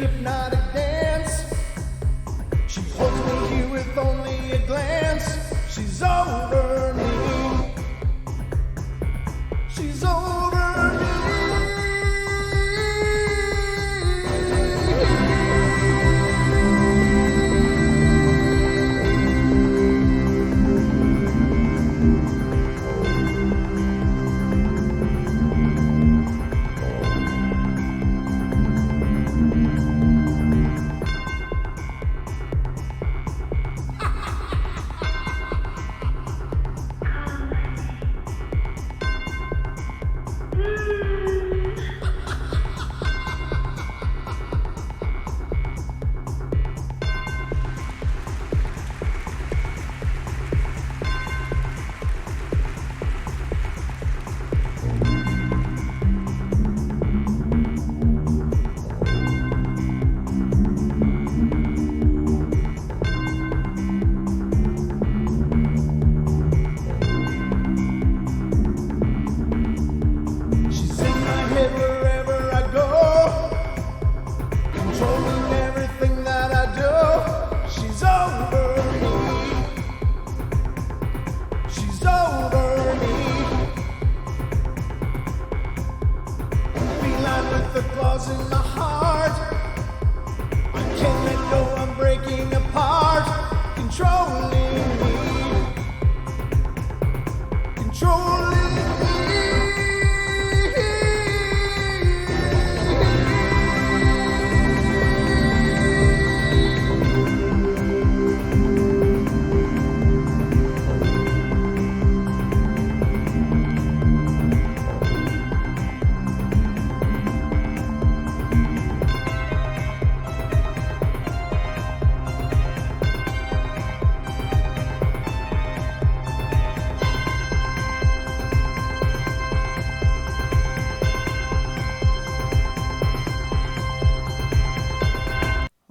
hypnotic dance. She holds me here with only a glance. She's over me. She's over me.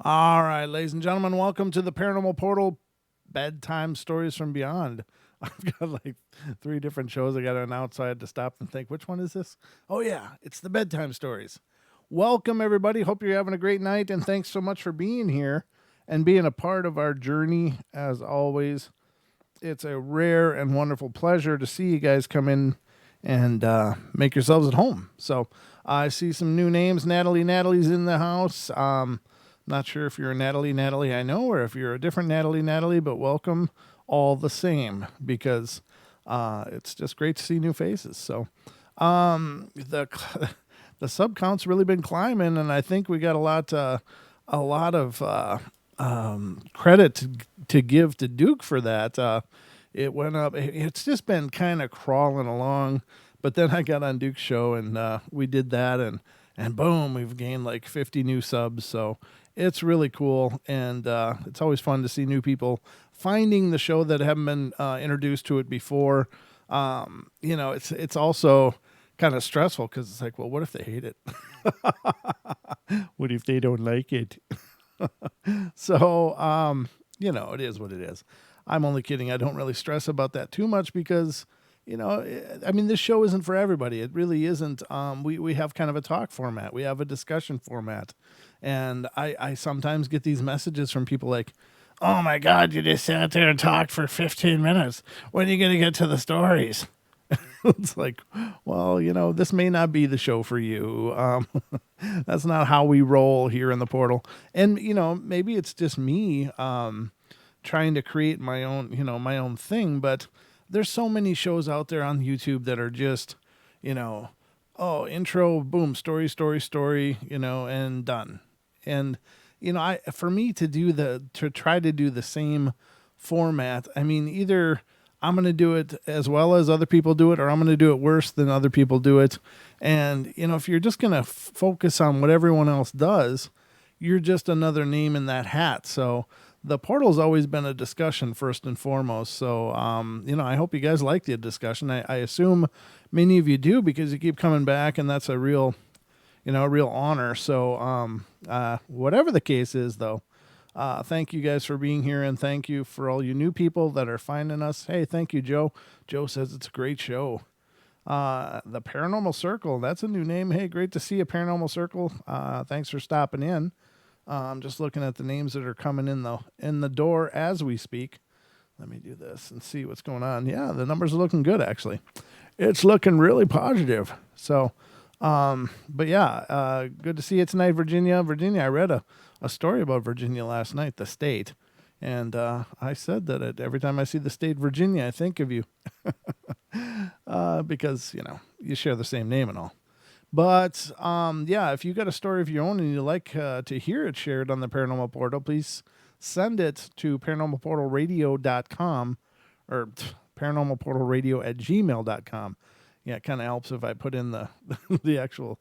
All right, ladies and gentlemen, welcome to the Paranormal Portal Bedtime Stories From Beyond. I've got like 3 different shows I got to announce, so I had to stop and think, which one is this? Oh, yeah, it's the Bedtime Stories. Welcome, everybody. Hope you're having a great night, and thanks so much for being here and being a part of our journey, as always. It's a rare and wonderful pleasure to see you guys come in and make yourselves at home. So I see some new names. Natalie's in the house. Not sure if you're a Natalie I know, or if you're a different Natalie, but welcome all the same, because it's just great to see new faces. So the sub count's really been climbing, and I think we got a lot of credit to give to Duke for that. It went up. It's just been kind of crawling along, but then I got on Duke's show and we did that, and boom, we've gained like 50 new subs. So it's really cool, and it's always fun to see new people finding the show that haven't been introduced to it before. It's also kind of stressful because it's like, well, what if they hate it? What if they don't like it? So, it is what it is. I'm only kidding. I don't really stress about that too much because, this show isn't for everybody. It really isn't. We have kind of a talk format. We have a discussion format. And I sometimes get these messages from people like, oh my God, you just sat there and talked for 15 minutes. When are you going to get to the stories? It's like, well, this may not be the show for you. That's not how we roll here in the portal. And, maybe it's just me trying to create my own thing. But there's so many shows out there on YouTube that are just, intro, boom, story, and done. And, for me to try to do the same format, either I'm going to do it as well as other people do it, or I'm going to do it worse than other people do it. And, if you're just going to focus on what everyone else does, you're just another name in that hat. So the portal's always been a discussion first and foremost. So, I hope you guys like the discussion. I assume many of you do, because you keep coming back, and that's a real honor. So, whatever the case is, though, thank you guys for being here, and thank you for all you new people that are finding us. Hey, thank you, Joe. Joe says it's a great show. The Paranormal Circle, that's a new name. Hey, great to see you, Paranormal Circle. Thanks for stopping in. I'm just looking at the names that are coming in the door as we speak. Let me do this and see what's going on. Yeah, the numbers are looking good, actually. It's looking really positive. So, but yeah, good to see you tonight, Virginia. Virginia, I read a story about Virginia last night, the state. And I said that every time I see the state Virginia, I think of you. Because, you share the same name and all. But yeah, if you got a story of your own and you like to hear it shared on the Paranormal Portal, please send it to paranormalportalradio.com or paranormalportalradio@gmail.com. Yeah, it kind of helps if I put in the the actual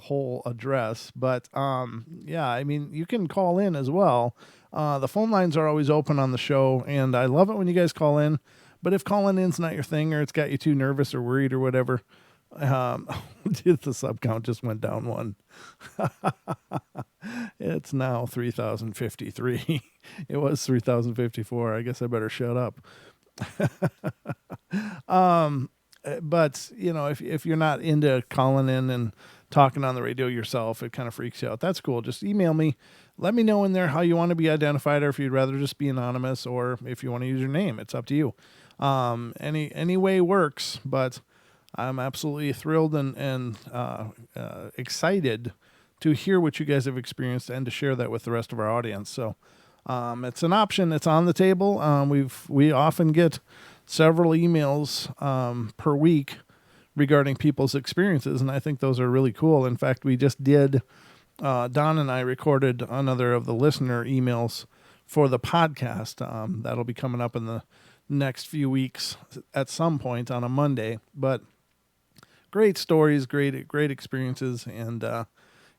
whole address. But yeah, I mean, you can call in as well. The phone lines are always open on the show, and I love it when you guys call in. But if calling in's not your thing, or it's got you too nervous or worried or whatever, the sub count just went down one. It's now 3,053. It was 3,054. I guess I better shut up. But if you're not into calling in and talking on the radio yourself, it kind of freaks you out. That's cool. Just email me. Let me know in there how you want to be identified, or if you'd rather just be anonymous, or if you want to use your name. It's up to you. Any way works, but I'm absolutely thrilled and excited to hear what you guys have experienced and to share that with the rest of our audience. So it's an option. It's on the table. We often get several emails per week regarding people's experiences, and I think those are really cool. In fact, we just did, Don and I recorded another of the listener emails for the podcast. That'll be coming up in the next few weeks at some point on a Monday. But great stories, great experiences, and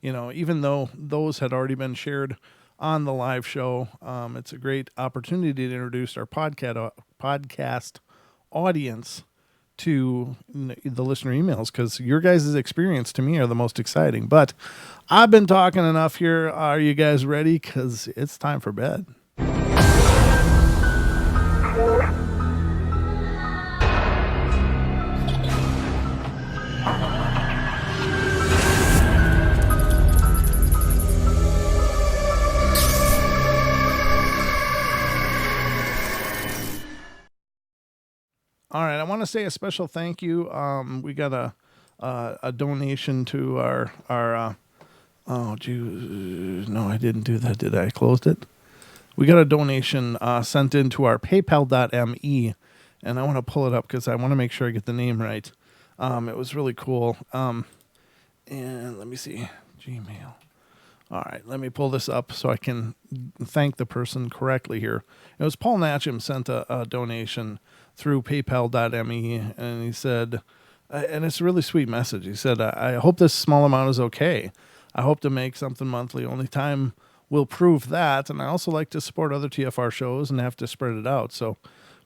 even though those had already been shared on the live show, it's a great opportunity to introduce our podcast audience to the listener emails, because your guys' experience to me are the most exciting. But I've been talking enough here. Are you guys ready? Because it's time for bed. All right, I want to say a special thank you. We got a donation to our no, I didn't do that. Did I? Closed it. We got a donation sent in to our PayPal.me, and I want to pull it up because I want to make sure I get the name right. It was really cool. And let me see, Gmail. All right, let me pull this up so I can thank the person correctly here. It was Paul Natcham sent a donation through paypal.me, and he said, and it's a really sweet message. He said, I hope this small amount is okay. I hope to make something monthly. Only time will prove that. And I also like to support other TFR shows and have to spread it out. So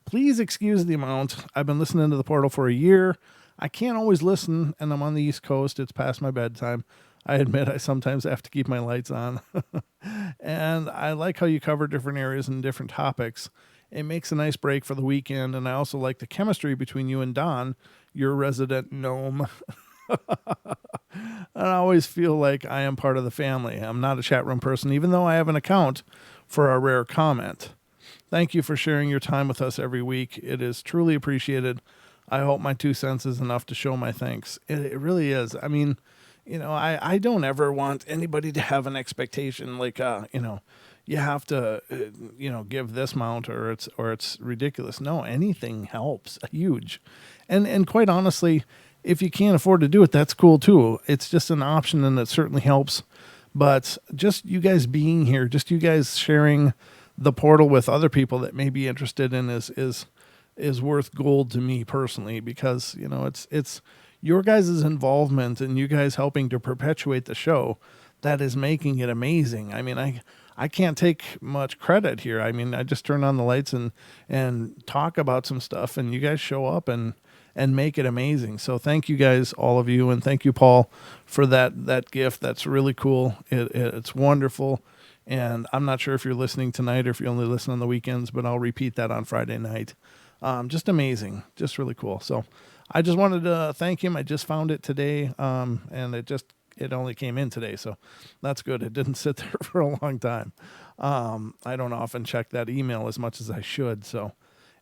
please excuse the amount. I've been listening to the Portal for a year. I can't always listen, and I'm on the East Coast. It's past my bedtime. I admit I sometimes have to keep my lights on. And I like how you cover different areas and different topics. It makes a nice break for the weekend, and I also like the chemistry between you and Don, your resident gnome. I always feel like I am part of the family. I'm not a chat room person, even though I have an account for a rare comment. Thank you for sharing your time with us every week. It is truly appreciated. I hope my 2 cents is enough to show my thanks. It really is. I mean, I don't ever want anybody to have an expectation like, you have to, give this amount or it's ridiculous. No, anything helps. Huge. And quite honestly, if you can't afford to do it, that's cool too. It's just an option, and it certainly helps. But just you guys being here, just you guys sharing the Portal with other people that may be interested in is worth gold to me personally, because, it's your guys' involvement and you guys helping to perpetuate the show that is making it amazing. I mean, I can't take much credit here. I mean, I just turn on the lights and talk about some stuff, and you guys show up and make it amazing. So thank you guys, all of you, and thank you, Paul, for that gift. That's really cool. It's wonderful. And I'm not sure if you're listening tonight or if you only listen on the weekends, but I'll repeat that on Friday night. Just amazing. Just really cool. So I just wanted to thank him. I just found it today, and it just it only came in today, so that's good. It didn't sit there for a long time. I don't often check that email as much as I should. So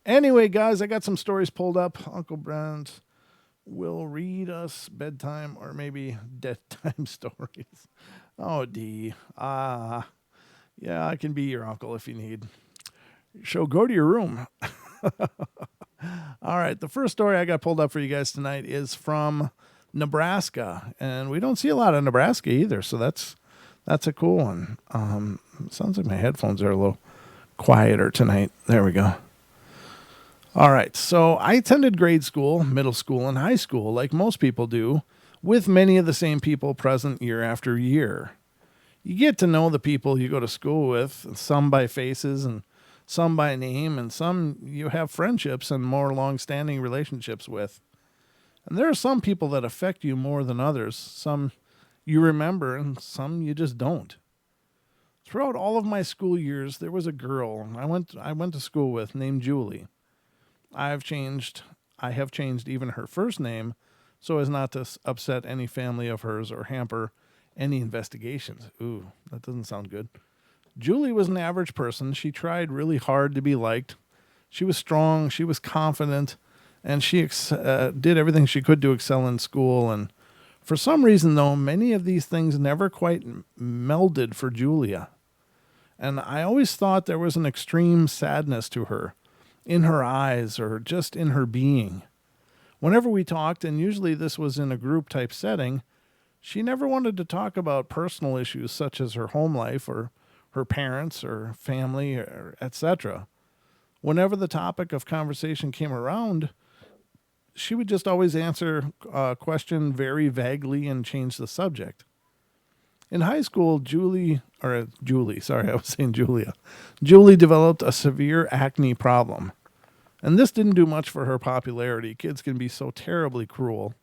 anyway, guys, I got some stories pulled up. Uncle Brent will read us bedtime or maybe dead time stories. Oh, D. Yeah, I can be your uncle if you need. So go to your room. All right, the first story I got pulled up for you guys tonight is from Nebraska, and we don't see a lot of Nebraska either, so that's a cool one. Sounds like my headphones are a little quieter tonight. There we go. All right, so I attended grade school, middle school, and high school like most people do, with many of the same people present year after year. You get to know the people you go to school with, some by faces and some by name, and some you have friendships and more long-standing relationships with. And there are some people that affect you more than others. Some you remember and some you just don't. Throughout all of my school years, there was a girl I went to school with named Julie. I have changed even her first name so as not to upset any family of hers or hamper any investigations. Ooh, that doesn't sound good. Julie was an average person. She tried really hard to be liked. She was strong, she was confident, and she did everything she could to excel in school. And for some reason, though, many of these things never quite melded for Julia. And I always thought there was an extreme sadness to her, in her eyes or just in her being. Whenever we talked, and usually this was in a group-type setting, she never wanted to talk about personal issues such as her home life or her parents or family, or etc. Whenever the topic of conversation came around, she would just always answer a question very vaguely and change the subject. In high school, Julie developed a severe acne problem. And this didn't do much for her popularity. Kids can be so terribly cruel.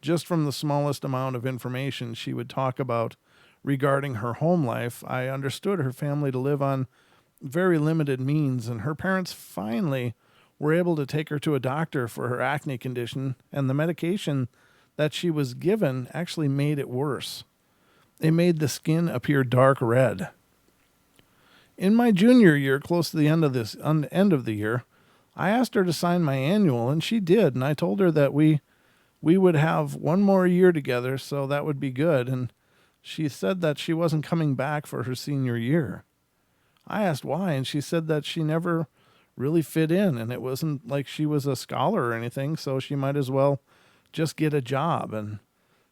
Just from the smallest amount of information she would talk about regarding her home life, I understood her family to live on very limited means, and her parents finally were able to take her to a doctor for her acne condition, and the medication that she was given actually made it worse. It made the skin appear dark red. In my junior year, close to the end of the year, I asked her to sign my annual, and she did, and I told her that we would have one more year together, so that would be good, and she said that she wasn't coming back for her senior year. I asked why, and she said that she never really fit in, and it wasn't like she was a scholar or anything, so she might as well just get a job. And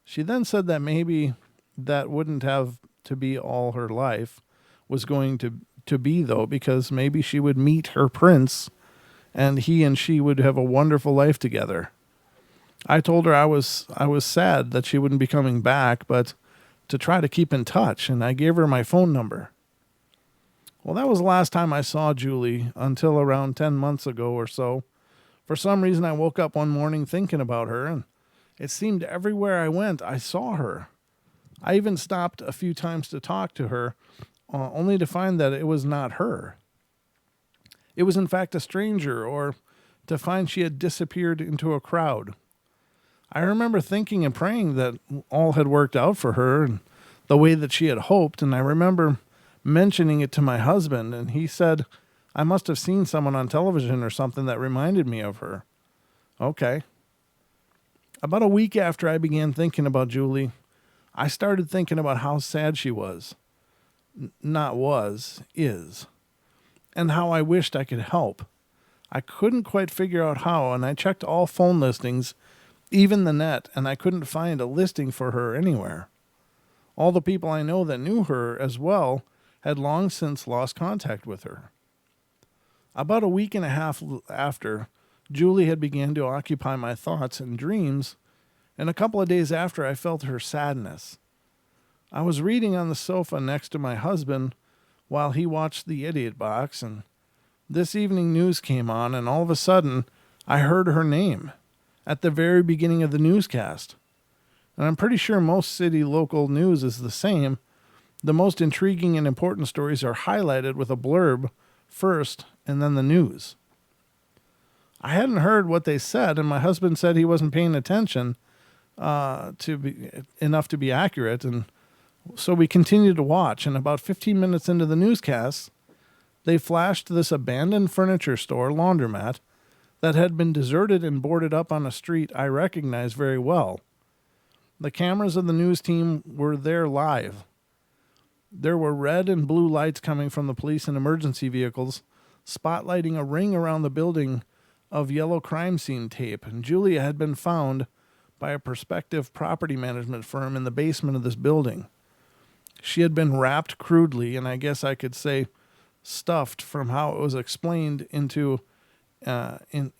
she then said that maybe that wouldn't have to be all her life was going to be, though, because maybe she would meet her prince, and he and she would have a wonderful life together. I told her I was sad that she wouldn't be coming back, but to try to keep in touch, and I gave her my phone number. Well, that was the last time I saw Julie until around 10 months ago or so. For some reason, I woke up one morning thinking about her, and it seemed everywhere I went, I saw her. I even stopped a few times to talk to her, only to find that it was not her. It was in fact a stranger, or to find she had disappeared into a crowd. I remember thinking and praying that all had worked out for her and the way that she had hoped, and I remember mentioning it to my husband, and he said, I must have seen someone on television or something that reminded me of her. Okay. About a week after I began thinking about Julie, I started thinking about how sad she was. Is. And how I wished I could help. I couldn't quite figure out how, and I checked all phone listings, even the net, and I couldn't find a listing for her anywhere. All the people I know that knew her as well had long since lost contact with her. About a week and a half after, Julie had begun to occupy my thoughts and dreams, and a couple of days after I felt her sadness. I was reading on the sofa next to my husband while he watched the Idiot Box, and this evening news came on, and all of a sudden I heard her name at the very beginning of the newscast. And I'm pretty sure most city local news is the same. The most intriguing and important stories are highlighted with a blurb first and then the news. I hadn't heard what they said, and my husband said he wasn't paying attention, to be enough to be accurate. And so we continued to watch. And about 15 minutes into the newscast, they flashed this abandoned furniture store laundromat that had been deserted and boarded up on a street I recognized very well. The cameras of the news team were there live. There were red and blue lights coming from the police and emergency vehicles, spotlighting a ring around the building of yellow crime scene tape. And Julia had been found by a prospective property management firm in the basement of this building. She had been wrapped crudely, and I guess I could say stuffed from how it was explained into ancient,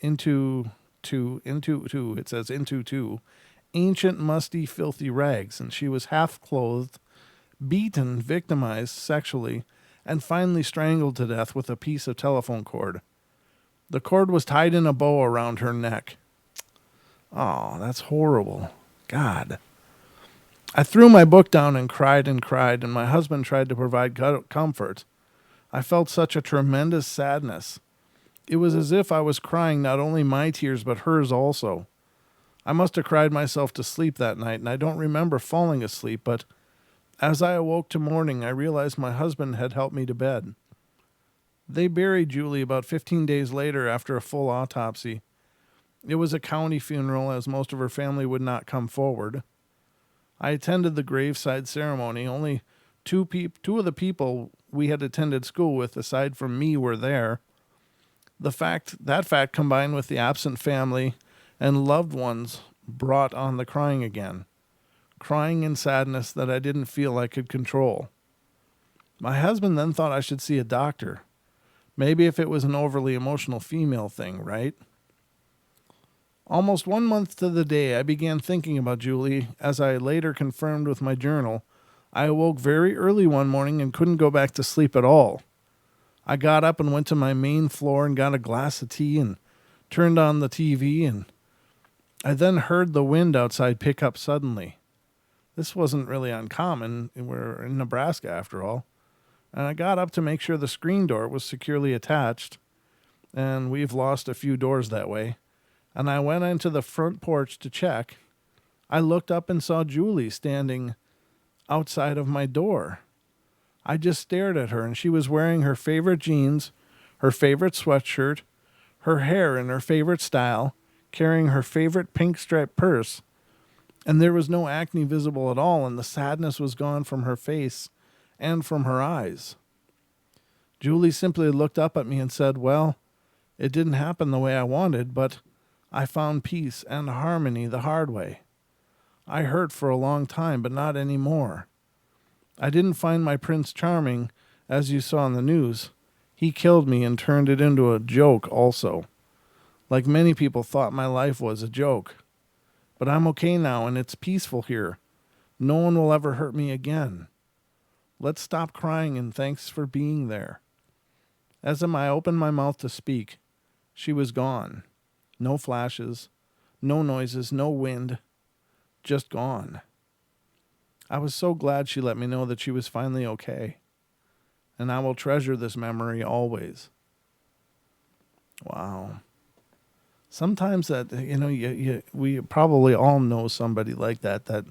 musty, filthy rags. And she was half clothed, beaten, victimized sexually, and finally strangled to death with a piece of telephone cord. The cord was tied in a bow around her neck. Oh, that's horrible. God. I threw my book down and cried, and my husband tried to provide comfort. I felt such a tremendous sadness. It was as if I was crying not only my tears, but hers also. I must have cried myself to sleep that night, and I don't remember falling asleep, but as I awoke to morning, I realized my husband had helped me to bed. They buried Julie about 15 days later after a full autopsy. It was a county funeral, as most of her family would not come forward. I attended the graveside ceremony. Only two of the people we had attended school with, aside from me, were there. That fact combined with the absent family and loved ones brought on the crying again. Crying in sadness that I didn't feel I could control. My husband then thought I should see a doctor. Maybe if it was an overly emotional female thing, right? Almost 1 month to the day, I began thinking about Julie. As I later confirmed with my journal, I awoke very early one morning and couldn't go back to sleep at all. I got up and went to my main floor and got a glass of tea and turned on the TV, and I then heard the wind outside pick up suddenly. This wasn't really uncommon. We're in Nebraska after all. And I got up to make sure the screen door was securely attached, and we've lost a few doors that way. And I went into the front porch to check. I looked up and saw Julie standing outside of my door. I just stared at her, and she was wearing her favorite jeans, her favorite sweatshirt, her hair in her favorite style, carrying her favorite pink striped purse. And there was no acne visible at all, and the sadness was gone from her face and from her eyes. Julie simply looked up at me and said, "Well, it didn't happen the way I wanted, but I found peace and harmony the hard way. I hurt for a long time, but not anymore. I didn't find my Prince Charming, as you saw in the news. He killed me and turned it into a joke also. Like many people thought my life was a joke. But I'm okay now, and it's peaceful here. No one will ever hurt me again. Let's stop crying, and thanks for being there." As I opened my mouth to speak, she was gone. No flashes, no noises, no wind, just gone. I was so glad she let me know that she was finally okay, and I will treasure this memory always. Wow. Sometimes that, we probably all know somebody like that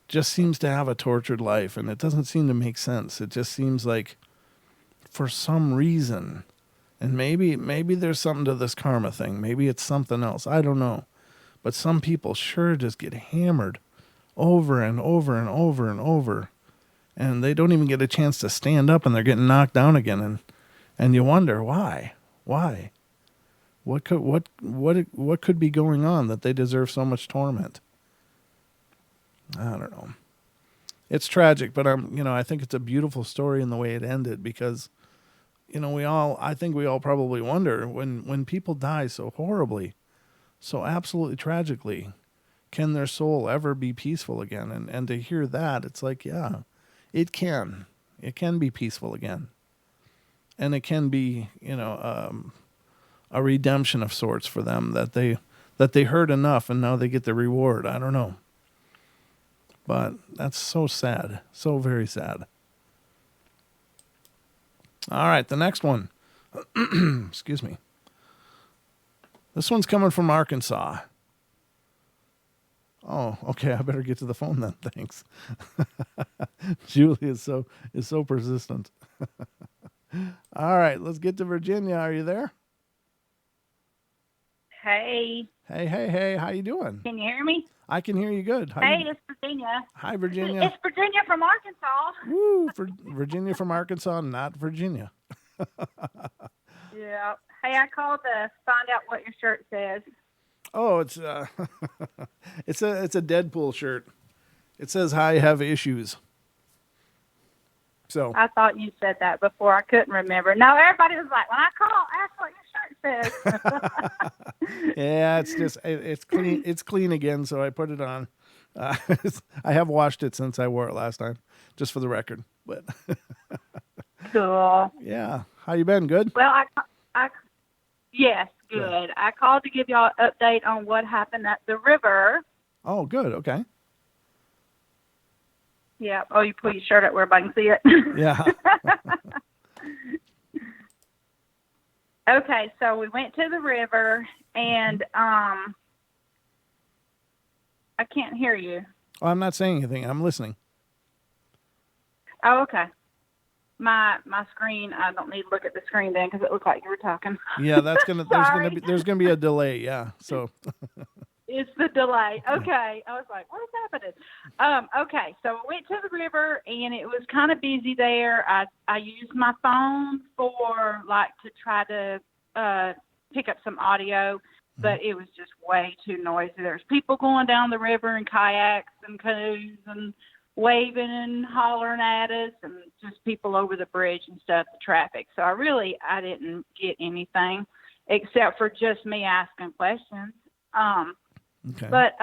just seems to have a tortured life, and it doesn't seem to make sense. It just seems like for some reason, and maybe there's something to this karma thing. Maybe it's something else. I don't know. But some people sure just get hammered over and over and over and over, and they don't even get a chance to stand up, and they're getting knocked down again, and you wonder why. What could be going on that they deserve so much torment? I don't know. It's tragic, but I think it's a beautiful story in the way it ended, because I think we all probably wonder when people die so horribly, so absolutely tragically, can their soul ever be peaceful again? And to hear that, it's like, yeah, it can be peaceful again, and it can be a redemption of sorts for them, that they hurt enough and now they get the reward. I don't know. But that's so sad. So very sad. All right, the next one. Excuse me. This one's coming from Arkansas. Oh, okay. I better get to the phone then. Thanks. Julie is so persistent. All right, let's get to Virginia. Are you there? Hey, Hey. How you doing? can you hear me? I can hear you good. Hey, it's Virginia. Hi, Virginia. It's Virginia from Arkansas. Woo, for Virginia from Arkansas, not Virginia. Yeah. Hey, I called to find out what your shirt says. Oh, it's it's a Deadpool shirt. It says "I have issues." So I thought you said that before. I couldn't remember. No, everybody was like, when I call, ask what your shirt says. yeah, it's clean. It's clean again, so I put it on. I have washed it since I wore it last time, just for the record. But Cool. yeah, how you been? Good. Well, yes, good. I called to give y'all an update on what happened at the river. Oh, good. Okay. Yeah. Oh, you put your shirt up where everybody can see it. Yeah. Okay, so we went to the river, and I can't hear you. Oh, I'm not saying anything. I'm listening. Oh, okay. My screen. I don't need to look at the screen then because it looked like you were talking. Yeah, that's gonna. Sorry. There's gonna be a delay. Yeah. So. It's the delay. Okay. I was like, what is happening? Okay, so we went to the river, and it was kind of busy there. I used my phone for, to try to pick up some audio, but it was just way too noisy. There's people going down the river in kayaks and canoes and waving and hollering at us, and just people over the bridge and stuff, the traffic. So I didn't get anything except for just me asking questions. Okay. But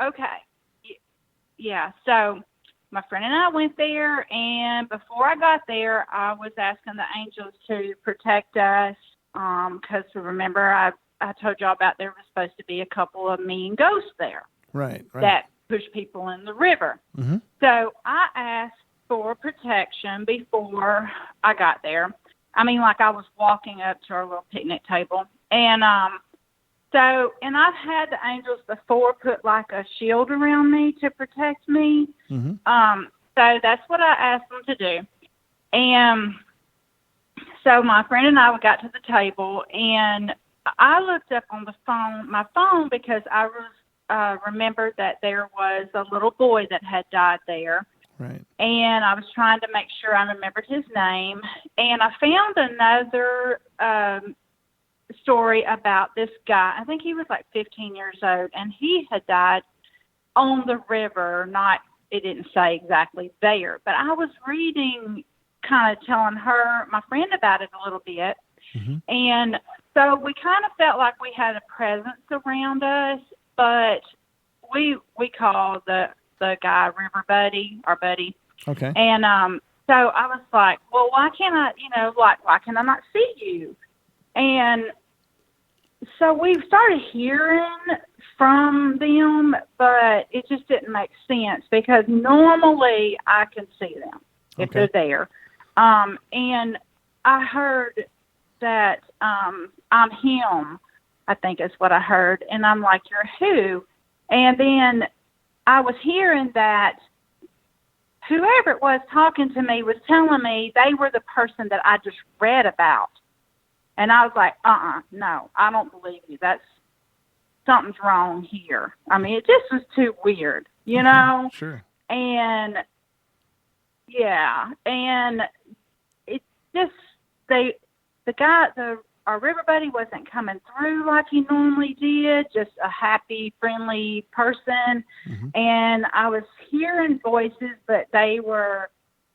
okay, yeah. So my friend and I went there, and before I got there, I was asking the angels to protect us, because remember I told y'all about there was supposed to be a couple of mean ghosts there, Right. that push people in the river. Mm-hmm. So I asked for protection before I got there. I mean, like I was walking up to our little picnic table, and and I've had the angels before put like a shield around me to protect me. Mm-hmm. So that's what I asked them to do. And so my friend and I got to the table, and I looked up on my phone, because I remembered that there was a little boy that had died there. Right. And I was trying to make sure I remembered his name. And I found another story about this guy. I think he was like 15 years old, and he had died on the river. It didn't say exactly there, but I was reading, kind of telling my friend about it a little bit. Mm-hmm. And so we kind of felt like we had a presence around us, but we call the guy River Buddy, our buddy. Okay. And so I was like, well, why can't I, why can I not see you? And so we started hearing from them, but it just didn't make sense, because normally I can see them if they're there. And I heard that I'm him, I think is what I heard. And I'm like, you're who? And then I was hearing that whoever it was talking to me was telling me they were the person that I just read about. And I was like, no, I don't believe you. Something's wrong here. I mean, it just was too weird, you know? Sure. And, yeah, and it just, our river buddy wasn't coming through like he normally did, just a happy, friendly person. Mm-hmm. And I was hearing voices, but they were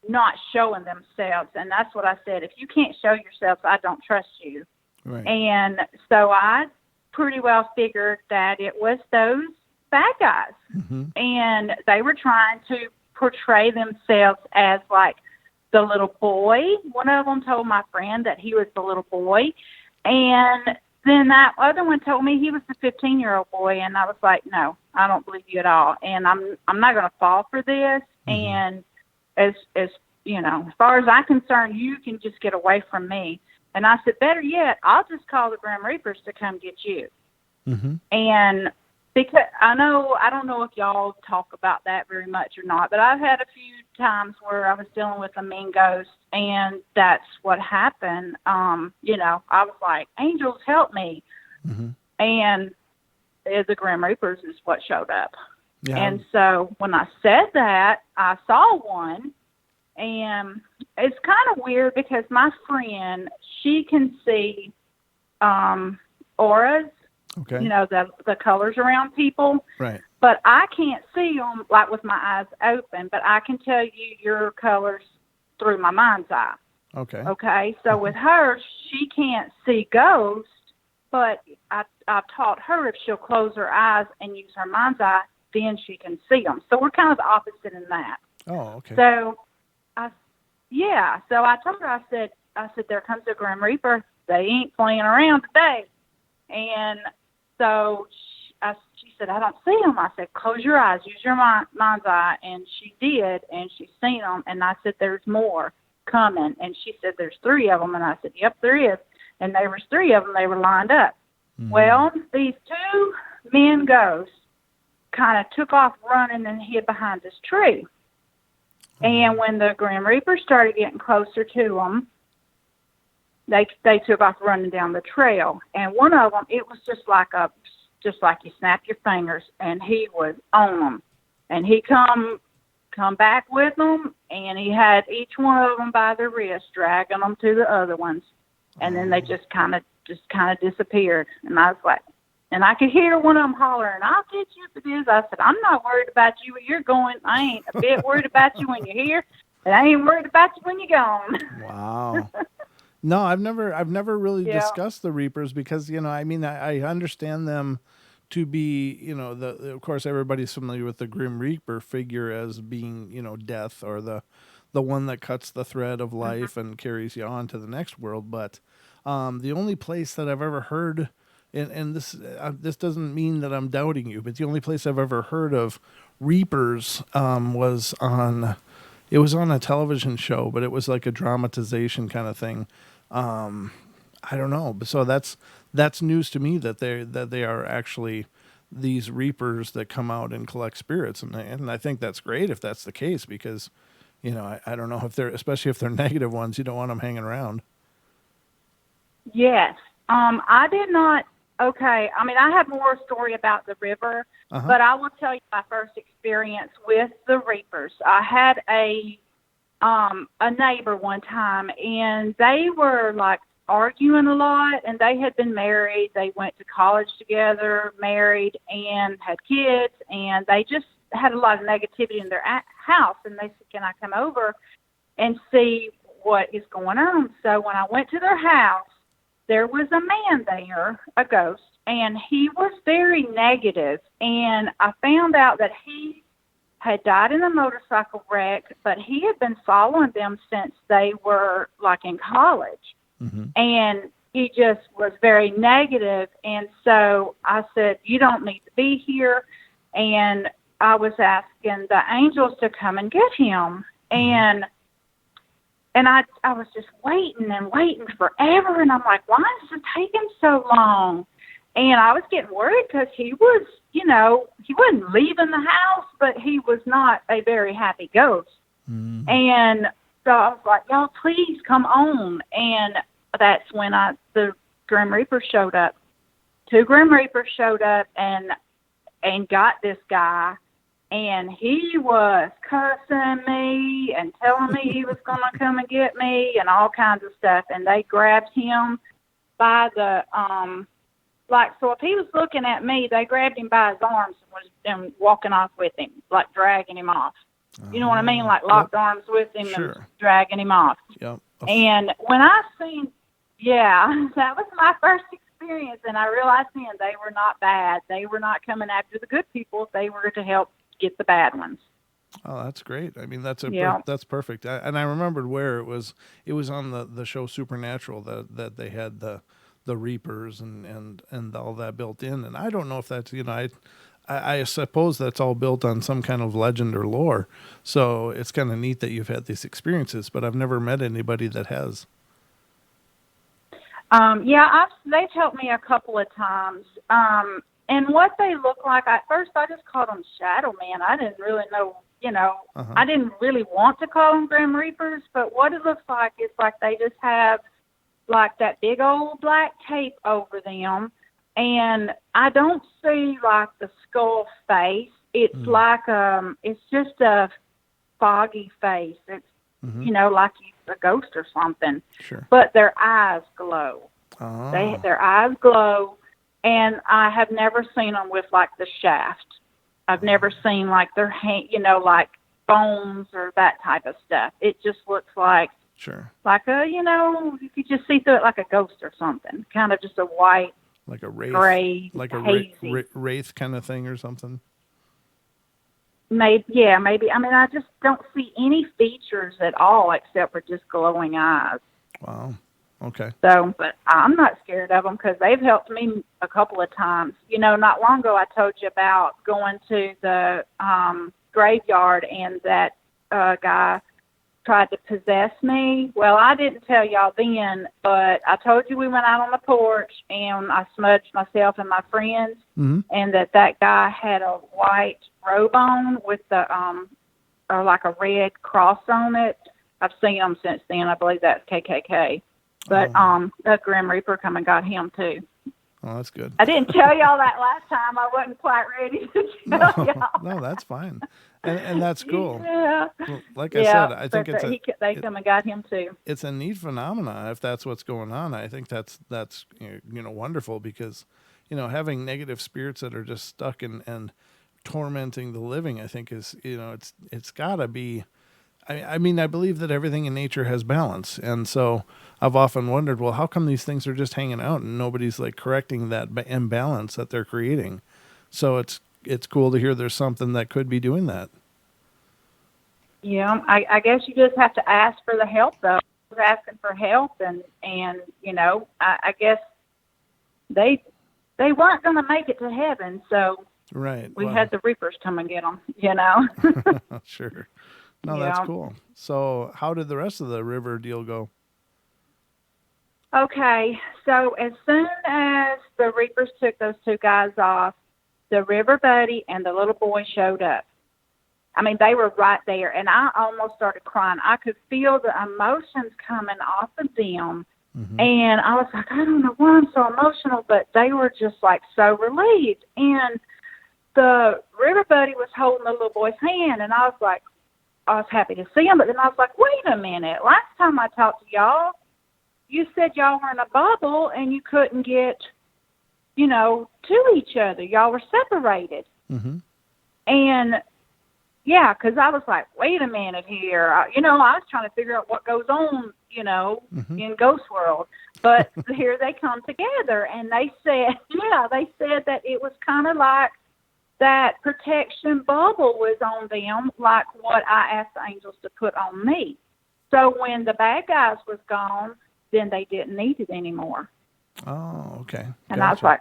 not showing themselves. And that's what I said. If you can't show yourselves, I don't trust you. Right. And so I pretty well figured that it was those bad guys. Mm-hmm. And they were trying to portray themselves as like the little boy. One of them told my friend that he was the little boy. And then that other one told me he was the 15-year-old boy. And I was like, no, I don't believe you at all. And I'm not going to fall for this. Mm-hmm. And as you know, as far as I'm concerned, you can just get away from me. And I said, better yet, I'll just call the Grim Reapers to come get you. Mm-hmm. And Because I don't know if y'all talk about that very much or not, but I've had a few times where I was dealing with a mean ghost, and that's what happened. I was like, "Angels, help me!" Mm-hmm. And the Grim Reapers is what showed up. Yeah. And so when I said that, I saw one, and it's kind of weird because my friend, she can see auras. Okay. The colors around people. Right. But I can't see them like with my eyes open, but I can tell you your colors through my mind's eye. Okay. Okay. So with her, she can't see ghosts, but I've taught her if she'll close her eyes and use her mind's eye, then she can see them. So we're kind of the opposite in that. Oh, okay. So I told her, I said, there comes a Grim Reaper. They ain't playing around today. And so she said, I don't see them. I said, close your eyes, use your mind's eye. And she did, and she's seen them. And I said, there's more coming. And she said, there's 3 of them. And I said, yep, there is. And there was 3 of them. They were lined up. Mm-hmm. Well, these 2 men ghosts kind of took off running and hid behind this tree. Mm-hmm. And when the Grim Reaper started getting closer to them, they took off running down the trail, and one of them, it was just like you snap your fingers, and he was on them, and he come back with them, and he had each one of them by their wrist, dragging them to the other ones, and then they just kind of disappeared, and I was like, and I could hear one of them hollering, I'll get you if it is. I said, I'm not worried about you where you're going. I ain't a bit worried about you when you're here, and I ain't worried about you when you're gone. Wow. No, I've never really discussed the Reapers because, I understand them to be, of course, everybody's familiar with the Grim Reaper figure as being, death or the one that cuts the thread of life and carries you on to the next world. But the only place that I've ever heard, and this doesn't mean that I'm doubting you, but the only place I've ever heard of Reapers was on a television show, but it was like a dramatization kind of thing. I don't know. So that's news to me that they are actually these reapers that come out and collect spirits, and I think that's great if that's the case because, I don't know if especially if they're negative ones, you don't want them hanging around. Yes. I did not. Okay. I mean, I have more story about the river, but I will tell you my first experience with the reapers. I had a neighbor one time, and they were like arguing a lot, and they had been married. They went to college together, married, and had kids, and they just had a lot of negativity in their house. And they said, can I come over and see what is going on? So when I went to their house, there was a man there, a ghost, and he was very negative. And I found out that he had died in a motorcycle wreck, but he had been following them since they were like in college. Mm-hmm. And he just was very negative. And so I said, you don't need to be here. And I was asking the angels to come and get him. Mm-hmm. And I was just waiting and waiting forever. And I'm like, why is it taking so long? And I was getting worried because he was, he wasn't leaving the house, but he was not a very happy ghost. Mm-hmm. And so I was like, y'all, please come on. And that's when the Grim Reaper showed up. 2 Grim Reapers showed up and got this guy. And he was cussing me and telling me he was going to come and get me and all kinds of stuff. And they grabbed him by the, so if he was looking at me, they grabbed him by his arms and walking off with him, like dragging him off. You know what I mean? Like locked arms with him and dragging him off. Yep. And when I seen, that was my first experience. And I realized then they were not bad. They were not coming after the good people. They were to help get the bad ones. Oh, that's great. I mean, that's perfect. And I remembered where it was on the show Supernatural that they had the Reapers and all that built in. And I don't know if that's, I suppose that's all built on some kind of legend or lore. So it's kind of neat that you've had these experiences, but I've never met anybody that has. They've helped me a couple of times. And what they look like, at first I just called them shadow men. I didn't really know, I didn't really want to call them Grim Reapers, but what it looks like is like they just have like that big old black tape over them. And I don't see like the skull face. It's like, it's just a foggy face. It's, like a ghost or something. Sure. But their eyes glow. Oh. Their eyes glow. And I have never seen them with, like, the shaft. I've never seen, like, their hand, like bones or that type of stuff. It just looks like, sure, like a, you could just see through it like a ghost or something. Kind of just a white, like a wraith, gray, like a hazy. wraith kind of thing or something. Maybe. I mean, I just don't see any features at all except for just glowing eyes. Wow. Okay. So, but I'm not scared of them because they've helped me a couple of times. Not long ago I told you about going to the graveyard and that guy tried to possess me. Well, I didn't tell y'all then, but I told you we went out on the porch and I smudged myself and my friends, and that guy had a white robe on with the or like a red cross on it. I've seen them since then. I believe that's KKK. But the Grim Reaper come and got him too. Oh, that's good. I didn't tell y'all that last time. I wasn't quite ready to tell y'all. No, that's fine, and that's cool. Yeah. Well, like I said, I think they come and got him too. It's a neat phenomenon if that's what's going on. I think that's wonderful because having negative spirits that are just stuck and tormenting the living, I think is it's got to be. I mean, I believe that everything in nature has balance. And so I've often wondered, well, how come these things are just hanging out and nobody's like correcting that imbalance that they're creating? So it's cool to hear there's something that could be doing that. Yeah, I guess you just have to ask for the help, though. I was asking for help, and I guess they weren't going to make it to heaven, so right. We had the Reapers come and get them, Sure. No, that's cool. So how did the rest of the river deal go? Okay, so as soon as the Reapers took those two guys off, the river buddy and the little boy showed up. I mean, they were right there, and I almost started crying. I could feel the emotions coming off of them, and I was like, I don't know why I'm so emotional, but they were just, like, so relieved. And the river buddy was holding the little boy's hand, and I was happy to see him, but then I was like, wait a minute. Last time I talked to y'all, you said y'all were in a bubble and you couldn't get, to each other. Y'all were separated. And, yeah, because I was like, wait a minute here. I was trying to figure out what goes on, in Ghost World. But here they come together, and they said that it was kind of like that protection bubble was on them, like what I asked the angels to put on me. So when the bad guys was gone, then they didn't need it anymore. Oh, okay. And gotcha.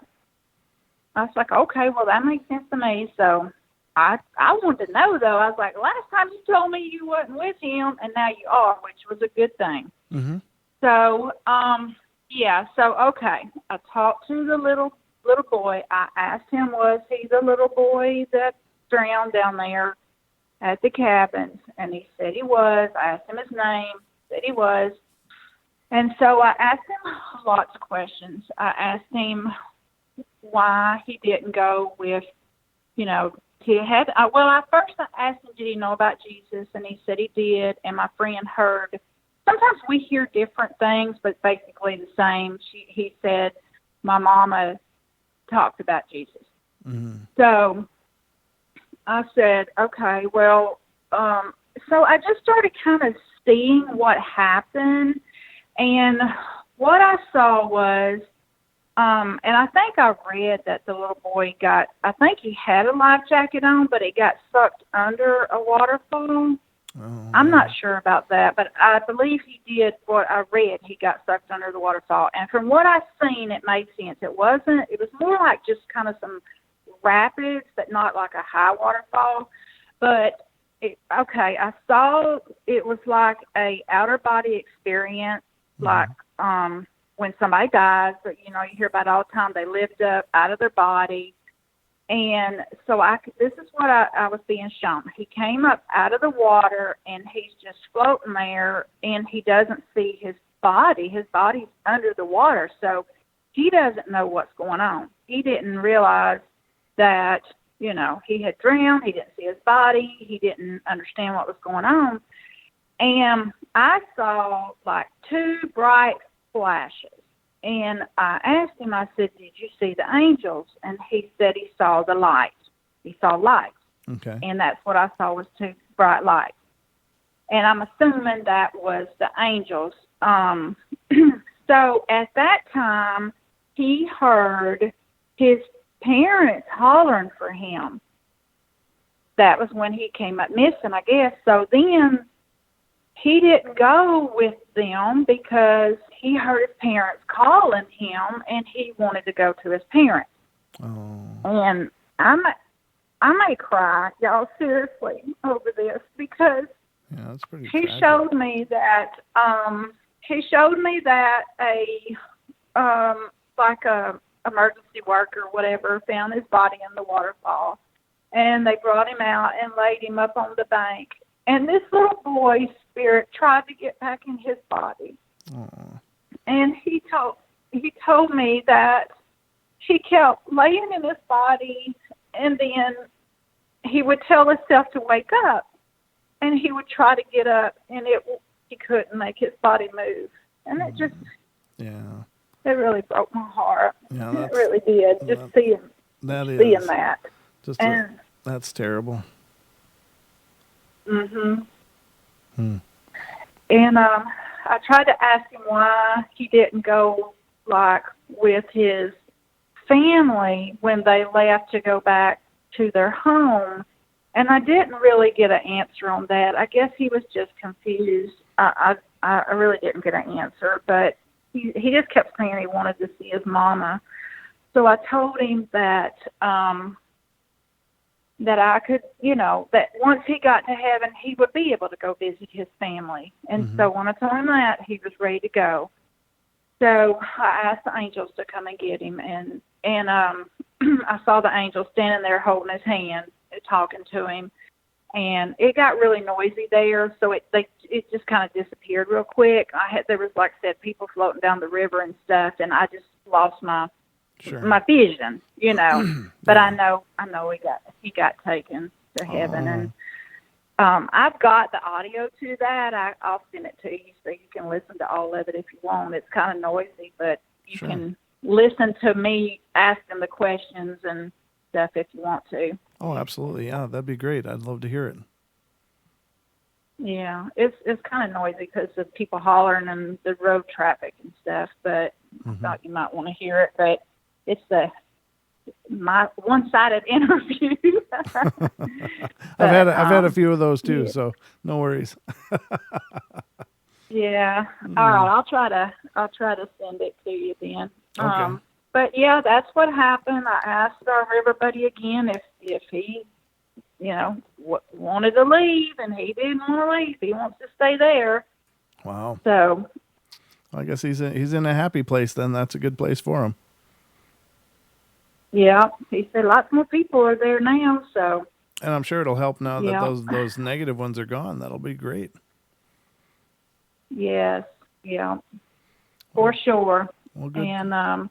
I was like, okay, well that makes sense to me. So I wanted to know though. I was like, last time you told me you wasn't with him, and now you are, which was a good thing. So okay, I talked to the little boy. I asked him, was he the little boy that drowned down there at the cabins? And he said he was. I asked him his name, said he was. And so I asked him lots of questions. I asked him why he didn't go with, first I asked him, did he know about Jesus? And he said he did. And my friend heard, sometimes we hear different things, but basically the same. He said, my mama talked about Jesus. So I said, okay, well, so I just started kind of seeing what happened, and what I saw was, and I think I read that the little boy I think he had a life jacket on, but it got sucked under a waterfall. I'm not sure about that, but I believe he did what I read. He got sucked under the waterfall. And from what I've seen, it made sense. It was more like just kind of some rapids, but not like a high waterfall. But, I saw it was like a outer body experience, like when somebody dies, but, you hear about it all the time. They lift up out of their body. And so this is what I was being shown. He came up out of the water, and he's just floating there, and he doesn't see his body. His body's under the water, so he doesn't know what's going on. He didn't realize that, he had drowned. He didn't see his body. He didn't understand what was going on. And I saw like two bright flashes. And I asked him, I said, did you see the angels? And he said he saw the lights. He saw lights. Okay. And that's what I saw was two bright lights. And I'm assuming that was the angels. So at that time, he heard his parents hollering for him. That was when he came up missing, I guess. So then he didn't go with them because he heard his parents calling him, and he wanted to go to his parents. Oh. And I may cry, y'all, seriously, over this because Yeah, that's pretty he tragic. showed me that like a emergency worker, whatever, found his body in the waterfall, and they brought him out and laid him up on the bank. And this little boy's spirit tried to get back in his body. Oh. And he told me that he kept laying in his body, and then he would tell himself to wake up, and he would try to get up, and he couldn't make his body move. And it just, Yeah. it really broke my heart. Yeah, It really did. Just seeing that. Just And that's terrible. mhm. Hmm. And I tried to ask him why he didn't go like with his family when they left to go back to their home, and I didn't really get an answer on that. I guess he was just confused. I really didn't get an answer, but he just kept saying he wanted to see his mama. So I told him that that I could, that once he got to heaven, he would be able to go visit his family. And so when I told him that, he was ready to go. So I asked the angels to come and get him, and I saw the angel standing there holding his hand, talking to him, and it got really noisy there, so it just kind of disappeared real quick. There was, like I said, people floating down the river and stuff, and I just lost my vision, But I know he got taken to heaven, and I've got the audio to that. I'll send it to you so you can listen to all of it if you want. It's kind of noisy, but you can listen to me asking the questions and stuff if you want to. Oh, absolutely. Yeah, that'd be great. I'd love to hear it. Yeah, it's kind of noisy because of people hollering and the road traffic and stuff, but I thought you might want to hear it. But it's my one-sided interview. I've had a few of those too, so no worries. Yeah. All right. I'll try to send it to you then. Okay. But yeah, that's what happened. I asked our river buddy again if he, wanted to leave, and he didn't want to leave. He wants to stay there. Wow. So I guess he's in a happy place then. That's a good place for him. yeah, he said lots more people are there now. So. And I'm sure it'll help now that those negative ones are gone. That'll be great. Yes. Yeah. For sure. Well, good. And I'm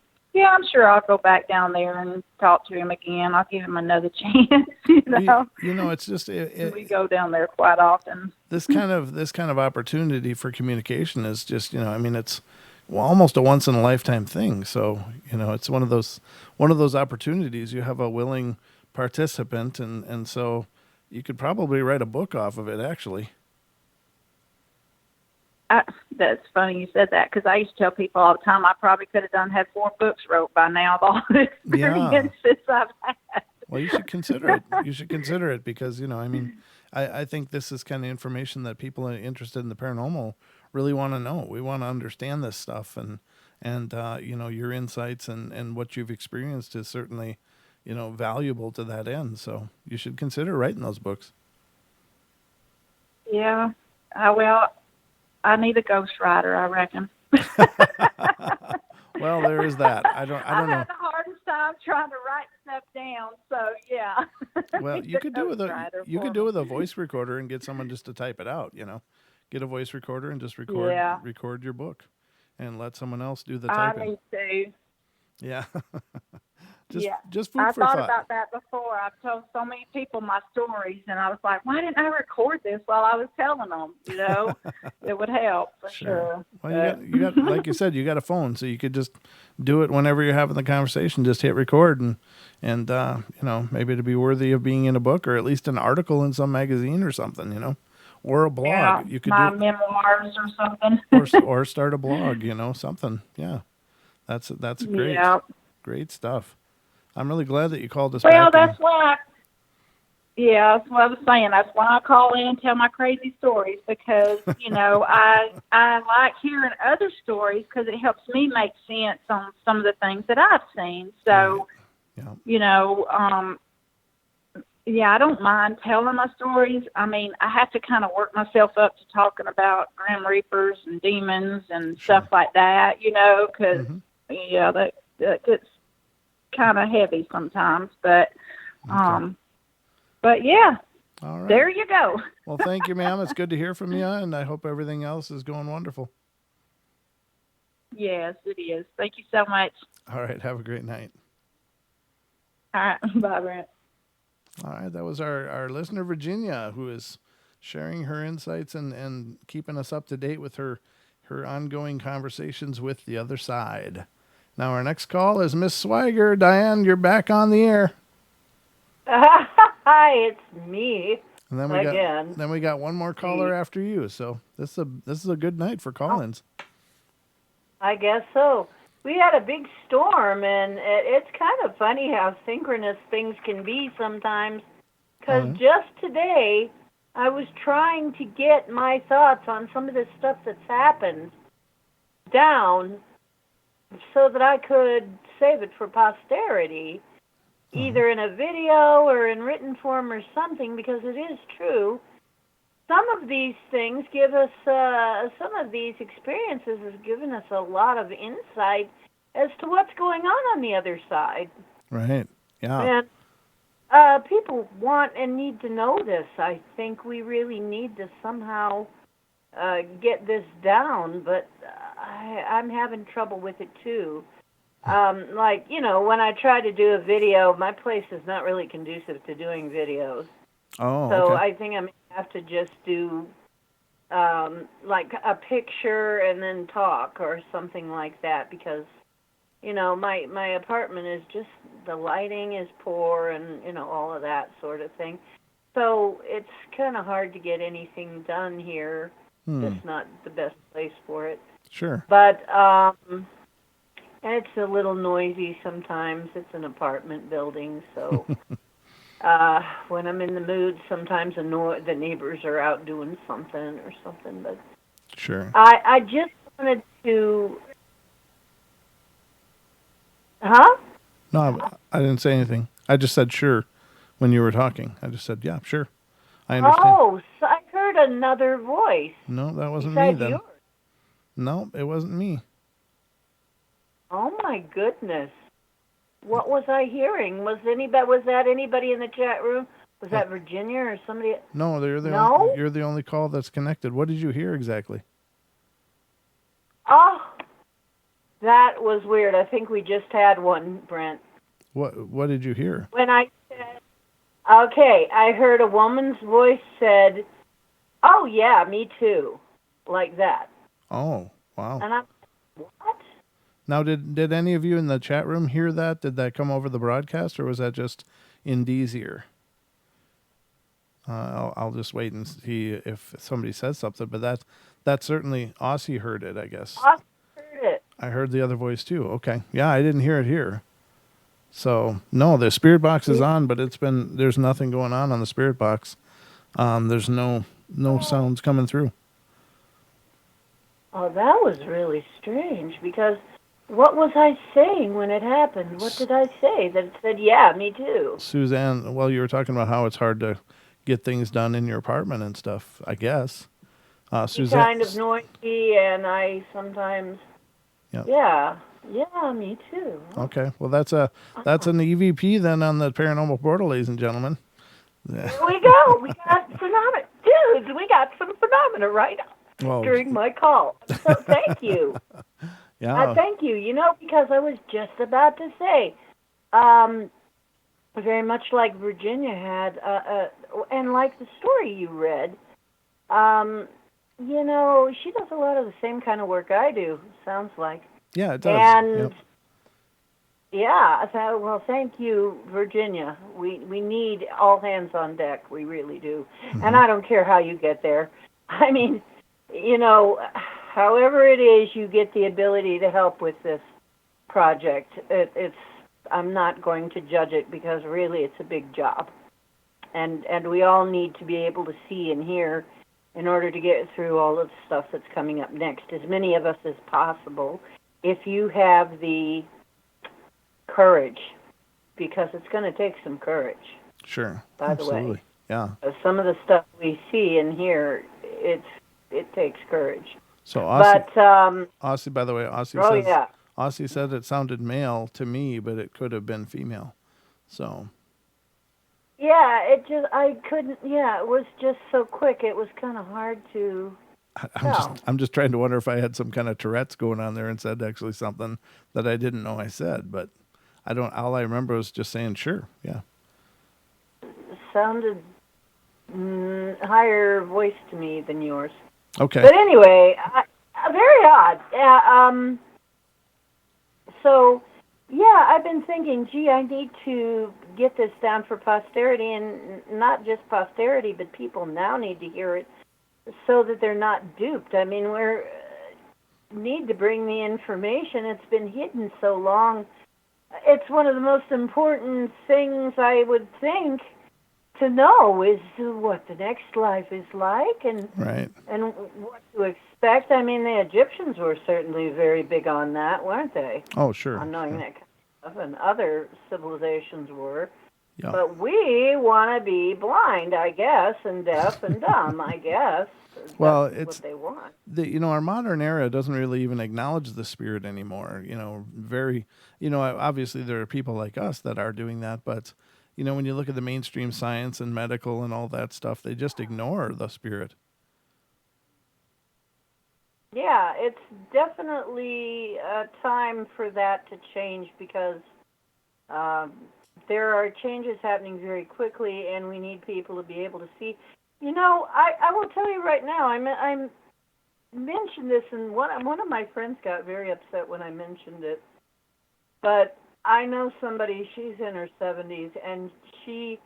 sure I'll go back down there and talk to him again. I'll give him another chance. It's just we go down there quite often. This kind of opportunity for communication is just it's almost a once in a lifetime thing. So it's one of those opportunities. You have a willing participant, and so you could probably write a book off of it. Actually. That's funny you said that, because I used to tell people all the time I probably could have had 4 books wrote by now of all the experiences I've had. Well, you should consider it. You should consider it because, I think this is kind of information that people are interested in the paranormal really want to know. We want to understand this stuff, and your insights and what you've experienced is certainly, valuable to that end. So you should consider writing those books. Yeah. I need a ghostwriter, I reckon. Well, there is that. I don't know. I've had the hardest time trying to write stuff down. So yeah. Well, you could do with Ghostwriter you for could do me. with a voice recorder and get someone just to type it out. Get a voice recorder and just Yeah, record your book, and let someone else do the I typing. need to. Yeah, Yeah. just food I for thought thought. about that before. I've told so many people my stories, and I was like, why didn't I record this while I was telling them? It would help for sure. Well, But, you got like you said, you got a phone, so you could just do it whenever you're having the conversation. Just hit record, and maybe it'd be worthy of being in a book or at least an article in some magazine or something. Or a yeah, blog. You could my do memoirs or something. or start a blog. Something. Yeah, that's Yeah. great stuff. I'm really glad that you called us Well, back. that's why. That's what I was saying. That's why I call in and tell my crazy stories because I like hearing other stories because it helps me make sense on some of the things that I've seen. So, Yeah. Yeah, I don't mind telling my stories. I mean, I have to kind of work myself up to talking about Grim Reapers and demons and stuff like that, because, that gets kind of heavy sometimes. But, yeah, All right. there you go. Well, thank you, ma'am. It's good to hear from you, and I hope everything else is going wonderful. Yes, it is. Thank you so much. All right. Have a great night. All right. Bye, Brent. All right. That was our listener, Virginia, who is sharing her insights and keeping us up to date with her ongoing conversations with the other side. Now, our next call is Miss Swagger. Diane, you're back on the air. Hi, it's me. And then we got one more caller after you. So this is a good night for call-ins. I guess so. We had a big storm, and it's kind of funny how synchronous things can be sometimes. Because just today, I was trying to get my thoughts on some of the stuff that's happened down so that I could save it for posterity, either in a video or in written form or something, because it is true. Some of these things give us, some of these experiences has given us a lot of insight as to what's going on the other side. Right. Yeah. And people want and need to know this. I think we really need to somehow get this down, but I'm having trouble with it too. When I try to do a video, my place is not really conducive to doing videos. Oh, so okay. I think I'm going to have to just do like a picture and then talk or something like that because, my apartment is just, the lighting is poor and, all of that sort of thing. So it's kind of hard to get anything done here. It's not the best place for it. Sure. But it's a little noisy sometimes. It's an apartment building, so when I'm in the mood, sometimes the neighbors are out doing something or something. But Sure. I just wanted to... Huh? No, I didn't say anything. I just said sure when you were talking. I just said, yeah, sure. I understand. Oh, so I heard another voice. No, that wasn't me Besides then. yours. No, it wasn't me. Oh my goodness! What was I hearing? Was that anybody in the chat room? Was that Virginia or somebody? No, No? you're the only call that's connected. What did you hear exactly? Oh, that was weird. I think we just had one, Brent. What did you hear? When I said, okay, I heard a woman's voice said, "Oh yeah, me too," like that. Oh, wow. And I'm, what? Now, did any of you in the chat room hear that? Did that come over the broadcast, or was that just in Dee's ear? I'll just wait and see if somebody says something. But that certainly Aussie heard it, I guess. I heard it. I heard the other voice too. Okay, yeah, I didn't hear it here. So no, the spirit box is on, but there's nothing going on the spirit box. There's no sounds coming through. Oh, that was really strange because what was I saying when it happened? What did I say? That it said, yeah, me too. Suzanne, well, you were talking about how it's hard to get things done in your apartment and stuff, I guess. It's Suzanne, kind of noisy, and I sometimes, Yep. yeah, Yeah, me too. Okay, well that's an EVP then on the Paranormal Portal, ladies and gentlemen. Yeah. Here we go. We got phenomena. Dudes, we got some phenomena right Well, during my call. So thank you. yeah. Thank you. Because I was just about to say, very much like Virginia had, and like the story you read, she does a lot of the same kind of work I do, sounds like. Yeah, it does. And Yep. yeah, well, thank you, Virginia. We need all hands on deck. We really do. Mm-hmm. And I don't care how you get there. I mean, however it is you get the ability to help with this project, I'm not going to judge it because really it's a big job. And we all need to be able to see and hear in order to get through all of the stuff that's coming up next, as many of us as possible, if you have the courage, because it's going to take some courage. Sure. By Absolutely. the way, Yeah. some of the stuff we see and hear, it takes courage. So Aussie, But Aussie, by the way, yeah. Aussie said it sounded male to me, but it could have been female. So. Yeah, I couldn't. Yeah, it was just so quick. It was kind of hard to. I'm just trying to wonder if I had some kind of Tourette's going on there and said actually something that I didn't know I said, but I don't. All I remember was just saying sure, yeah. Sounded higher voice to me than yours. Okay. But anyway, very odd. So, yeah, I've been thinking, gee, I need to get this down for posterity, and not just posterity, but people now need to hear it so that they're not duped. I mean, we need to bring the information. It's been hidden so long. It's one of the most important things I would think to know is what the next life is like and what to expect. I mean, the Egyptians were certainly very big on that, weren't they? Oh, sure. On knowing that kind of stuff, and other civilizations were. Yeah. But we want to be blind, I guess, and deaf and dumb, I guess. Well, That's it's what they want. Our modern era doesn't really even acknowledge the spirit anymore. Obviously there are people like us that are doing that, but when you look at the mainstream science and medical and all that stuff, they just ignore the spirit. Yeah, it's definitely time for that to change because there are changes happening very quickly, and we need people to be able to see. I will tell you right now, I mentioned this, and one of my friends got very upset when I mentioned it. But I know somebody, she's in her 70s, and she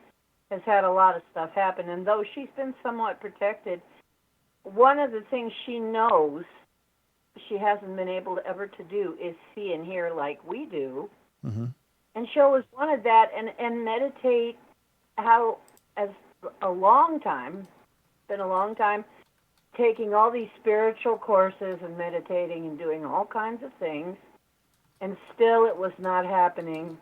has had a lot of stuff happen. And though she's been somewhat protected, one of the things she knows she hasn't been able to ever to do is see and hear like we do. Mm-hmm. And she always wanted that and meditate as a long time, been a long time, taking all these spiritual courses and meditating and doing all kinds of things, and still it was not happening.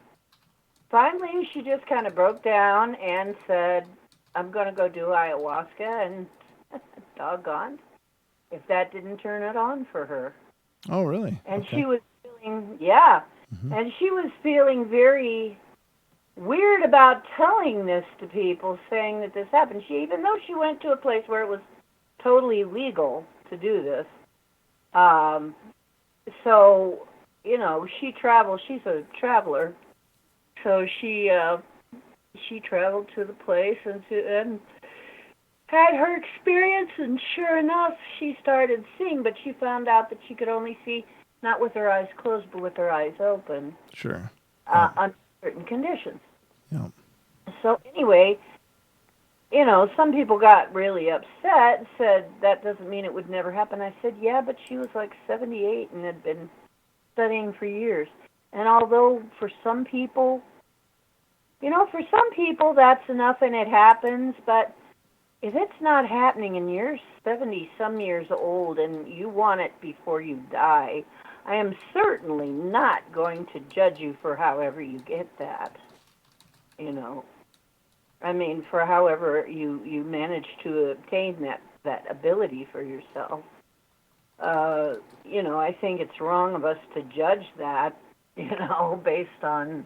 Finally, she just kind of broke down and said, I'm going to go do ayahuasca, and doggone if that didn't turn it on for her. Oh, really? And okay. she was feeling, yeah, mm-hmm. and she was feeling very weird about telling this to people, saying that this happened. Even though she went to a place where it was totally legal to do this, so, she travels. She's a traveler. So she traveled to the place and had her experience, and sure enough, she started seeing, but she found out that she could only see not with her eyes closed, but with her eyes open. Sure. Under certain conditions. Yeah. So anyway, some people got really upset, said that doesn't mean it would never happen. I said, yeah, but she was like 78 and had been studying for years. And although for some people, that's enough and it happens, but if it's not happening and you're 70-some years old and you want it before you die, I am certainly not going to judge you for however you get that. For however you manage to obtain that ability for yourself. I think it's wrong of us to judge that, based on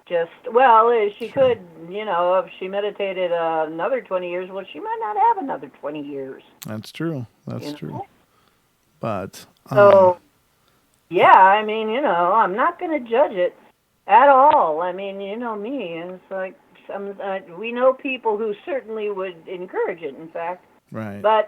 just, well, she could, if she meditated another 20 years, well, she might not have another 20 years. That's true. That's true. But so, yeah, I mean, I'm not going to judge it at all. I mean, you know me, it's like we know people who certainly would encourage it. In fact, right. But,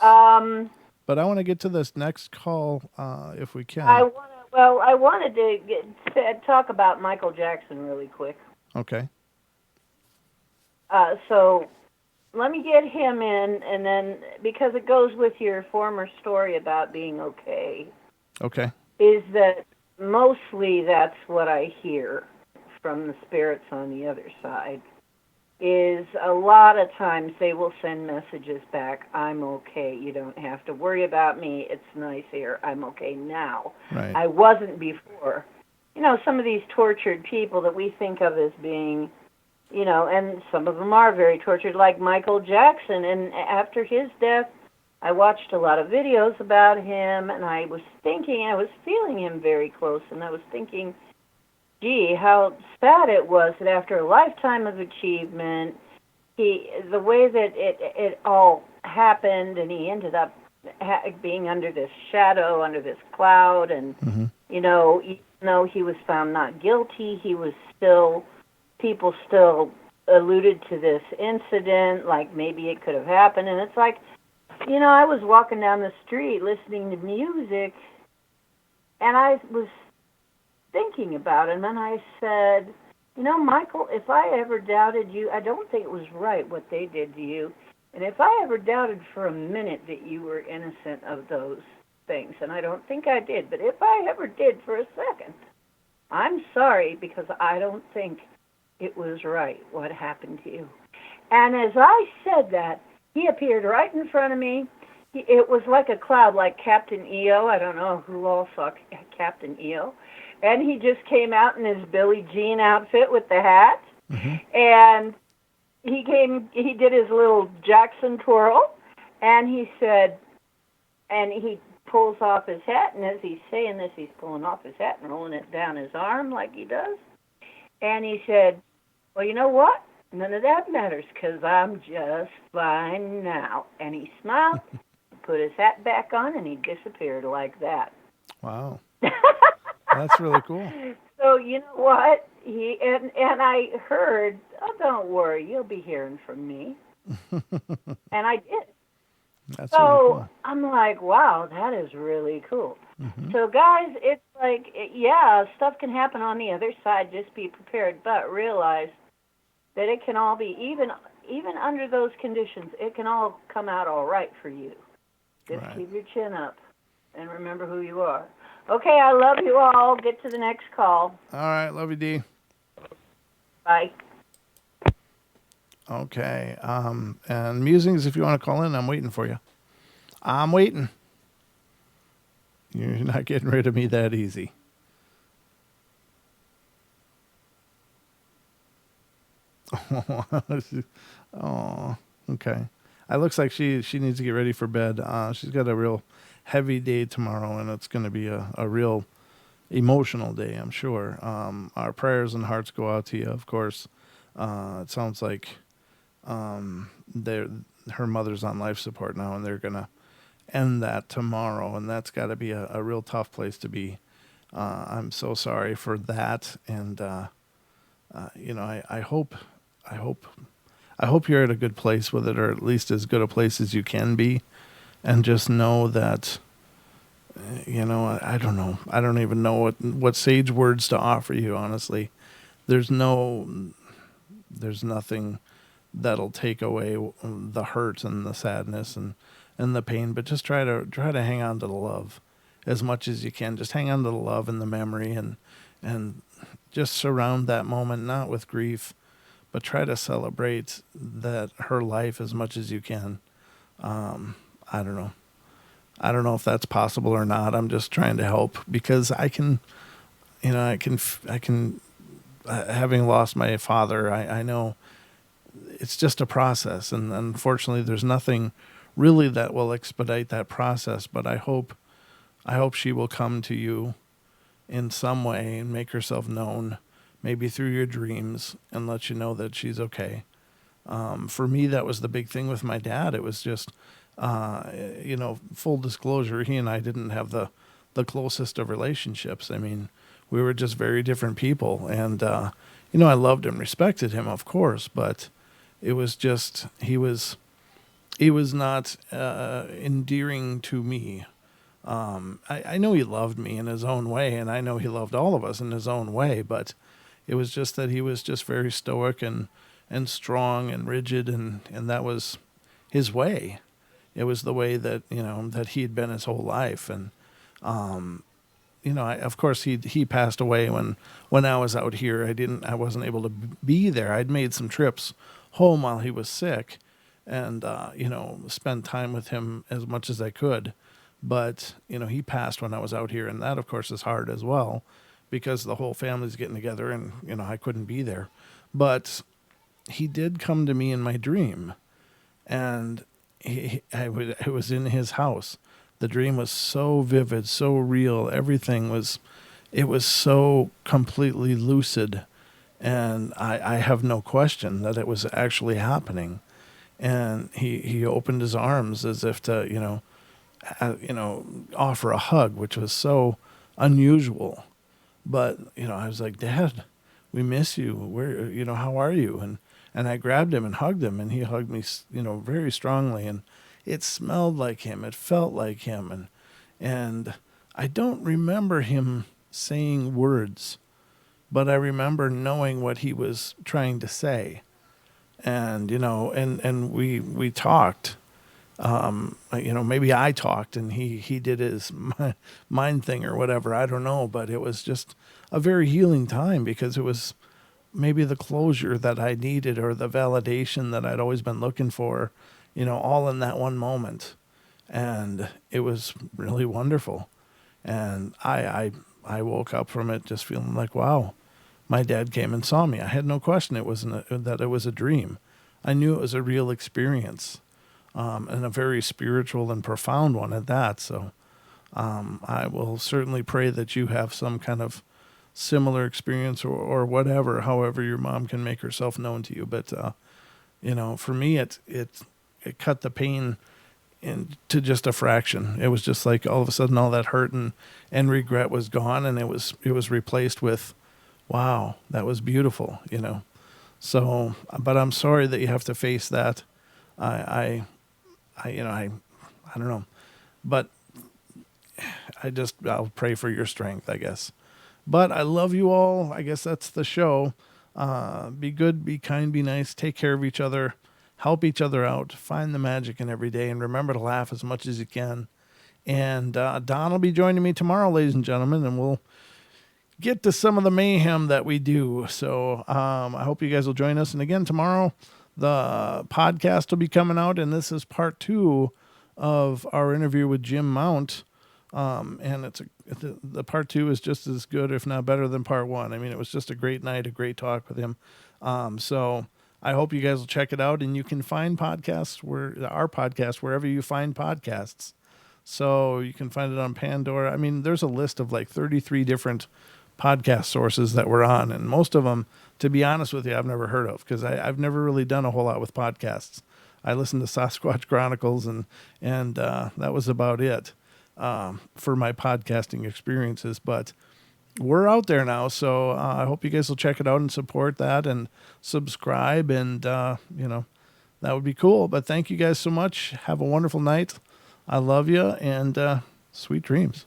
but I want to get to this next call, if we can. I wanted to talk about Michael Jackson really quick. Okay. So let me get him in, and then, because it goes with your former story about being okay. Okay. Is that mostly that's what I hear from the spirits on the other side, is a lot of times they will send messages back, I'm okay, you don't have to worry about me, it's nice here, I'm okay now. Right. I wasn't before. Some of these tortured people that we think of as being, and some of them are very tortured, like Michael Jackson, and after his death, I watched a lot of videos about him, and I was feeling him very close, and I was thinking, gee, how sad it was that after a lifetime of achievement, the way that it all happened, and he ended up being under this shadow, under this cloud, and, even though he was found not guilty, people still alluded to this incident, like maybe it could have happened, and it's like, I was walking down the street listening to music, and I was thinking about him, and I said, Michael, if I ever doubted you, I don't think it was right what they did to you, and if I ever doubted for a minute that you were innocent of those things, and I don't think I did, but if I ever did for a second, I'm sorry, because I don't think it was right what happened to you. And as I said that, he appeared right in front of me. It was like a cloud, like Captain EO. I don't know who all saw Captain EO. And he just came out in his Billie Jean outfit with the hat. And he did his little Jackson twirl, and he said, and he pulls off his hat, and as he's saying this, he's pulling off his hat and rolling it down his arm like he does. And he said, well, you know what? None of that matters, because I'm just fine now. And he smiled, put his hat back on, and he disappeared like that. Wow. That's really cool. So you know what? And I heard, oh, don't worry, you'll be hearing from me. And I did. That's so really cool. I'm like, wow, that is really cool. So guys, it's like, yeah, stuff can happen on the other side. Just be prepared, but realize that it can all be, even under those conditions, it can all come out all right for you. Just keep your chin up and remember who you are. Okay, I love you all. Get to the next call. All right, love you, Dee. Bye. Okay, and musings, if you want to call in, I'm waiting for you. I'm waiting. You're not getting rid of me that easy. Oh, okay. It looks like she needs to get ready for bed. She's got a real heavy day tomorrow, and it's going to be a real emotional day, I'm sure. Our prayers and hearts go out to you, of course. It sounds like her mother's on life support now, and they're going to end that tomorrow, and that's got to be a real tough place to be. I'm so sorry for that, and I hope you're at a good place with it, or at least as good a place as you can be, and just know that, I don't know. I don't even know what sage words to offer you, honestly. There's nothing that'll take away the hurt and the sadness and the pain, but just try to hang on to the love as much as you can. Just hang on to the love and the memory, and just surround that moment, not with grief, but try to celebrate her life as much as you can. I don't know. I don't know if that's possible or not. I'm just trying to help, because I can, having lost my father, I know it's just a process. And unfortunately, there's nothing really that will expedite that process. But I hope she will come to you in some way and make herself known, maybe through your dreams, and let you know that she's okay. For me, that was the big thing with my dad. It was just, full disclosure, he and I didn't have the closest of relationships. I mean, we were just very different people. And, I loved and respected him, of course, but it was just, he was not endearing to me. I know he loved me in his own way, and I know he loved all of us in his own way, but it was just that he was just very stoic and strong and rigid, and that was his way. It was the way that, that he'd been his whole life. And, of course he passed away when I was out here. I wasn't able to be there. I'd made some trips home while he was sick and, spend time with him as much as I could. But, he passed when I was out here, and that, of course, is hard as well because the whole family's getting together and, I couldn't be there. But he did come to me in my dream, and it was in his house. The dream was so vivid, so real. Everything was so completely lucid, and I have no question that it was actually happening. And he opened his arms as if to, offer a hug, which was so unusual. But, I was like, Dad, we miss you. Where, how are you? And I grabbed him and hugged him, and he hugged me, very strongly. And it smelled like him. It felt like him. And I don't remember him saying words, but I remember knowing what he was trying to say. And, and we talked. Maybe I talked and he did his mind thing or whatever. I don't know, but it was just a very healing time because it was maybe the closure that I needed or the validation that I'd always been looking for, all in that one moment. And it was really wonderful. And I woke up from it just feeling like, wow, my dad came and saw me. I had no question that it was a dream. I knew it was a real experience. And a very spiritual and profound one at that. So I will certainly pray that you have some kind of similar experience or whatever, however your mom can make herself known to you. But, for me, it cut the pain into just a fraction. It was just like all of a sudden all that hurt and regret was gone, and it was replaced with, wow, that was beautiful, So, but I'm sorry that you have to face that. I don't know, but I'll pray for your strength, I guess. But I love you all. I guess that's the show. Be good, be kind, be nice, take care of each other, help each other out, find the magic in every day, and remember to laugh as much as you can. And Don will be joining me tomorrow, ladies and gentlemen, and we'll get to some of the mayhem that we do. So I hope you guys will join us. And again, tomorrow, the podcast will be coming out, and this is part 2 of our interview with Jim Mount. And the part 2 is just as good, if not better, than part 1. I mean, it was just a great night, a great talk with him. So I hope you guys will check it out, and you can find podcasts our podcast wherever you find podcasts. So you can find it on Pandora. I mean, there's a list of like 33 different podcast sources that we're on, and most of them, to be honest with you, I've never heard of because I've never really done a whole lot with podcasts. I listened to Sasquatch Chronicles and that was about it for my podcasting experiences. But we're out there now, so I hope you guys will check it out and support that and subscribe, and that would be cool. But thank you guys so much. Have a wonderful night. I love you, and sweet dreams.